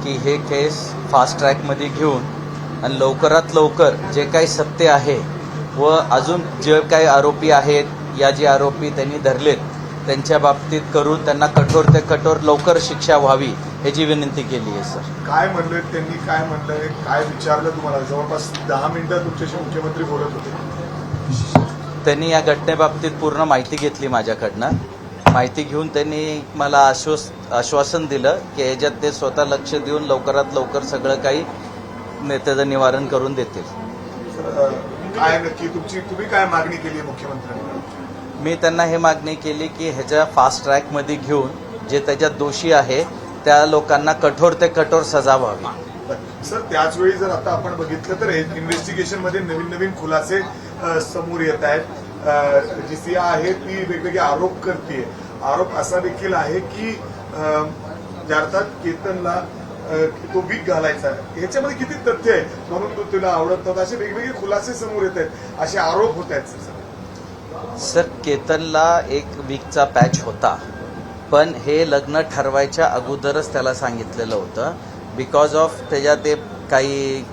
की हे केस फास्ट ट्रॅकमध्ये घेऊन आणि लवकरात लवकर जे काही सत्य आहे व अजून जे काही आरोपी आहेत या जे आरोपी त्यांनी धरलेत त्यांच्या बाबतीत करून त्यांना कठोर ते कठोर लवकर शिक्षा व्हावी याची विनंती केली आहे सर. काय म्हणले त्यांनी, काय म्हणलंय, काय विचारलं तुम्हाला? जवळपास 10 मिनिटं तुमच्याशी मुख्यमंत्री बोलत होते. त्यांनी या घटनेबाबतीत पूर्ण माहिती घेतली माझ्याकडनं. माहिती घेऊन त्यांनी मला आश्वासन दिलं की याच्यात ते स्वतः लक्ष देऊन लवकरात लवकर सगळं काही त्याचं निवारण करून देतील. काय नक्की तुम्ही काय मागणी केली मुख्यमंत्र्यांना? मी त्यांना हे मागणी केली की ह्याच्या फास्ट ट्रॅकमध्ये घेऊन जे त्याच्यात दोषी आहे त्या लोकांना कठोर ते कठोर सजा व्हावी. सर, त्याचवेळी जर आता आपण बघितलं तर इन्व्हेस्टिगेशनमध्ये नवीन नवीन खुलासे समोर येत आहेत. जी सिया आहे ती वेगवेगळे आरोप करते. आरोप असा देखील आहे की अर्थात केतनला तो वीक घालायचा. ह्याच्यामध्ये किती तथ्य आहे म्हणून तो तिला आवडत नव्हता, असे वेगवेगळे खुलासे समोर येत आहेत, असे आरोप होत आहेत. सर, केतनला एक वीकचा पॅच होता, पण हे लग्न ठरवायच्या अगोदरच त्याला सांगितलेलं होतं. बिकॉज ऑफ त्याच्या ते काही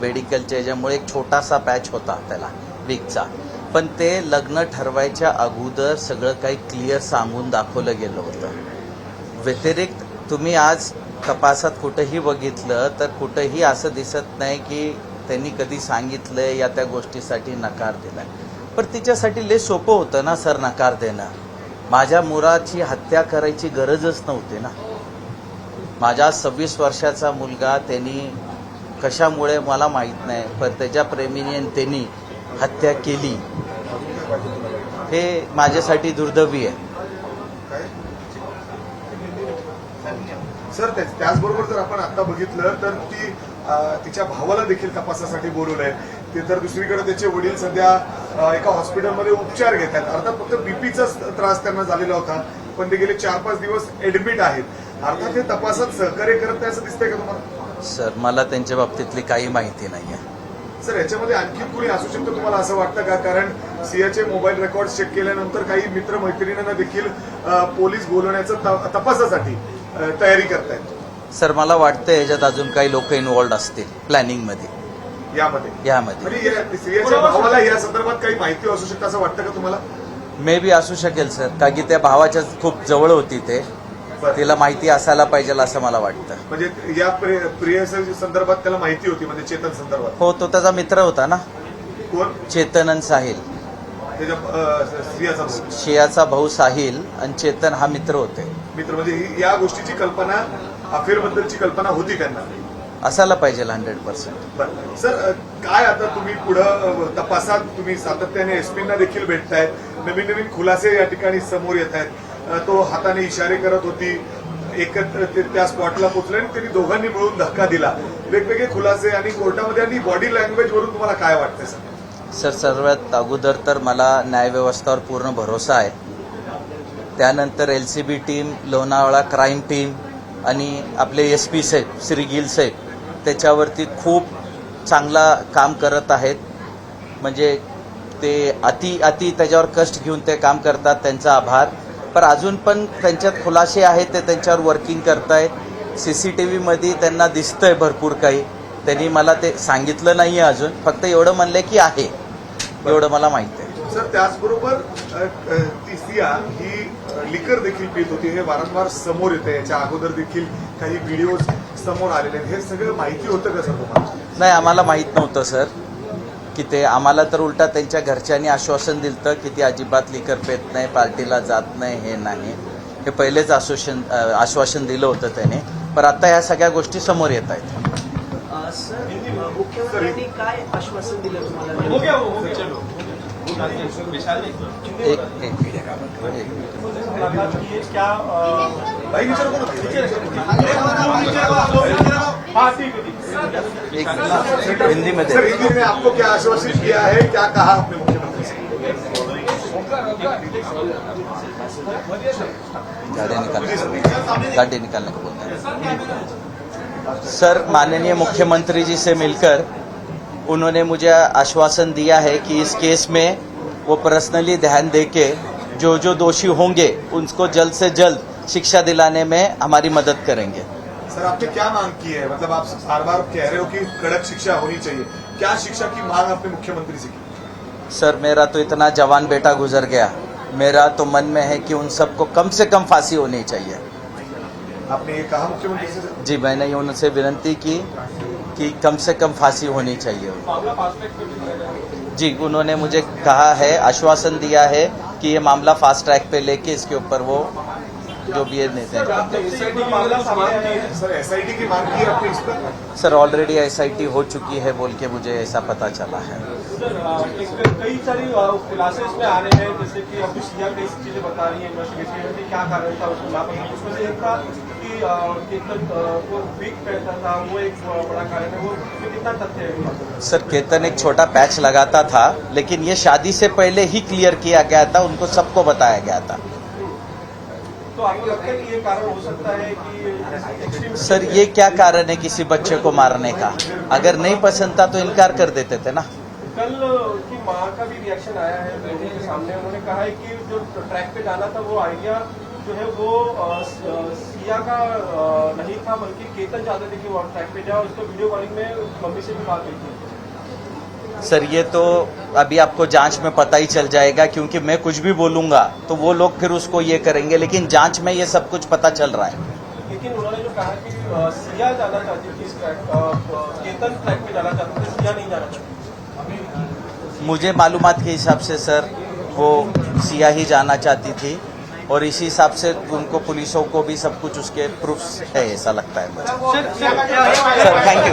मेडिकलच्या याच्यामुळे एक छोटासा पॅच होता त्याला वीकचा, पण ते लग्न ठरवायच्या अगोदर सगळं काही क्लिअर सांगून दाखवलं गेलं होतं. व्यतिरिक्त तुम्ही आज तपासात कुठंही बघितलं तर कुठंही असं दिसत नाही की त्यांनी कधी सांगितलं या त्या गोष्टीसाठी नकार दिला. पण तिच्यासाठी लय सोपं होतं ना सर नकार देणं. माझ्या मुलाची हत्या करायची गरजच नव्हती ना. माझा 26 वर्षाचा मुलगा त्यांनी कशामुळे मला माहीत नाही, पण त्याच्या प्रेमीने त्यांनी हत्या केली हे माझ्यासाठी दुर्दैवी आहे. सर, त्याचबरोबर जर आपण आता बघितलं तर तिच्या भावाला देखील तपासासाठी बोलवलंय. ते तर दुसरीकडे त्याचे वडील सध्या एका हॉस्पिटलमध्ये उपचार घेत आहेत. अर्थात फक्त बीपीचा त्रास त्यांना झालेला होता, पण ते गेले 4-5 दिवस ऍडमिट आहेत. अर्थात हे तपासात सहकार्य करत नाही असं दिसतंय का तुम्हाला? सर, मला त्यांच्या बाबतीतली काही माहिती नाही आहे. सर, याच्यामध्ये आणखी कुणी असू शकतं तुम्हाला असं वाटतं का? कारण सियाचे मोबाईल रेकॉर्ड चेक केल्यानंतर काही मित्रमैत्रिणींना देखील पोलीस बोलवण्याचं तपासासाठी तयारी करतायत. सर, मला वाटतं याच्यात अजून काही लोक इन्व्हॉल्ड असतील प्लॅनिंगमध्ये. यामध्ये म्हणजे सियाच्या भावाला या संदर्भात काही माहिती असू शकतं असं वाटतं का तुम्हाला? मे बी असू शकेल सर, का की त्या भावाच्या खूप जवळ होती ते, तिला माहिती असायला पाहिजे असं मला वाटतं. म्हणजे या प्रियसी संदर्भात त्याला माहिती होती, म्हणजे चेतन संदर्भात? हो, तो त्याचा मित्र होता ना. कोण? चेतन आणि साहिल. त्याच्या शियाचा भाऊ साहिल आणि चेतन हा मित्र होते. मित्र म्हणजे या गोष्टीची कल्पना, अफेअरबद्दलची कल्पना होती त्यांना? असायला पाहिजे 100%. सर, काय आता तुम्ही पुढं तपासात तुम्ही सातत्याने एसपींना देखील भेटतायत, नवीन नवीन खुलासे या ठिकाणी समोर येत आहेत. तो हाताने इशारे करत होती, एकत्र त्या स्पॉटला पोहोचले आणि त्यांनी दोघांनी मिळून धक्का दिला. वेगवेगळे खुलासे आणि कोर्टामध्ये आणि बॉडी लँग्वेज वरून तुम्हाला काय वाटतंय सर? सर, सर्वात अगोदर तर मला न्यायव्यवस्थेवर पूर्ण भरोसा आहे. त्यानंतर LCB team, Lonavala crime team आणि आपले SP साहेब श्री गिल साहेब त्याच्यावरती खूप चांगला काम करत आहेत. म्हणजे ते अति त्याच्यावर कष्ट घेऊन ते काम करतात, त्यांचा आभार. पण अजून पण त्यांच्यात खुलासे आहेत, ते त्यांच्यावर वर्किंग करतायत. CCTVमध्ये त्यांना दिसतंय भरपूर काही. त्यांनी मला ते सांगितलं नाहीये अजून, फक्त एवढं म्हणलंय की आहे, एवढं मला माहिती आहे. सर, त्याचबरोबर ती सिया ही लिकर देखील पित होती, हे वारंवार समोर येते. याच्या अगोदर देखील काही व्हिडिओ समोर आलेले आहेत. हे सगळं माहिती होतं का सर तुम्हाला? नाही, आम्हाला माहीत नव्हतं सर की ते. आम्हाला तर उलटा त्यांच्या घरच्यांनी आश्वासन दिलं की ती अजिबात लिकर पेत नाही, पार्टीला जात नाही, हे नाही. हे पहिलेच आश्वासन दिलं होतं त्याने, पण आता ह्या सगळ्या गोष्टी समोर येत आहेत. सर, मुख्यमंत्र्यांनी काय आश्वासन दिलं तुम्हाला? हिंदी में सर, हिंदी में आपको क्या आश्वासित किया है, क्या कहा आपने मुख्यमंत्री से? गाड़ी निकालने को बोलते हैं सर. माननीय मुख्यमंत्री जी से मिलकर उन्होंने मुझे आश्वासन दिया है कि इस केस में वो पर्सनली ध्यान देके जो जो दोषी होंगे उनको जल्द से जल्द शिक्षा दिलाने में हमारी मदद करेंगे. सर आपने क्या मांग की है? मतलब आप बार बार कह रहे हो कि कड़क शिक्षा होनी चाहिए, क्या शिक्षा की मांग आपने मुख्यमंत्री से की? सर मेरा तो इतना जवान बेटा गुजर गया, मेरा तो मन में है कि उन सबको कम से कम फांसी होनी चाहिए। आपने ये कहा मुख्यमंत्री से सर? जी मैंने उनसे विनती की कि कम से कम फांसी होनी चाहिए। जी उन्होंने मुझे कहा है, आश्वासन दिया है कि ये मामला फास्ट ट्रैक पे लेके इसके ऊपर वो जो भी है नेता सर एसआईटी की मांग की है आपने इस पर? सर ऑलरेडी एसआईटी हो चुकी है बोल के मुझे ऐसा पता चला है। कई सारी खुलासे इसमें आ रहे हैं, जैसे कि अभी सिया कई चीजें बता रही है इन्वेस्टिगेशन में, क्या कारण था उसको लापरवाही। उसमें से एक था कि केतन वो वीक पैसा था, वो एक बड़ा कारण है। वो कितना तथ्य है? सर केतन एक छोटा पैच लगाता था, लेकिन ये शादी से पहले ही क्लियर किया गया था, उनको सबको बताया गया था। तो आपको लगता है कि ये कारण हो सकता है कि सर ये क्या कारण है किसी बच्चे को मारने का? अगर नहीं पसंद था तो इनकार कर देते थे ना। कल की माँ का भी रिएक्शन आया है लोगों के सामने। उन्होंने कहा है कि जो ट्रैक पे जाना था वो आइडिया जो है वो सिया का नहीं था, बल्कि केतन चाहते थे कि वो ट्रैक पे जाओ। उसको वीडियो कॉलिंग में मम्मी से भी बात हुई थी। सर ये तो अभी आपको जांच में पता ही चल जाएगा, क्योंकि मैं कुछ भी बोलूंगा तो वो लोग फिर उसको ये करेंगे, लेकिन जांच में ये सब कुछ पता चल रहा है। लेकिन उन्होंने जो कहा कि सिया जाना चाहती थी इस ट्रैक, केतन ट्रैक पे जाना चाहते थे, सिया नहीं जाना चाहती। मुझे मालूमात के हिसाब से सर वो सिया ही जाना चाहती थी, और इसी हिसाब से उनको पुलिसों को भी सब कुछ उसके प्रूफ्स है ऐसा लगता है मुझे। Sir thank you.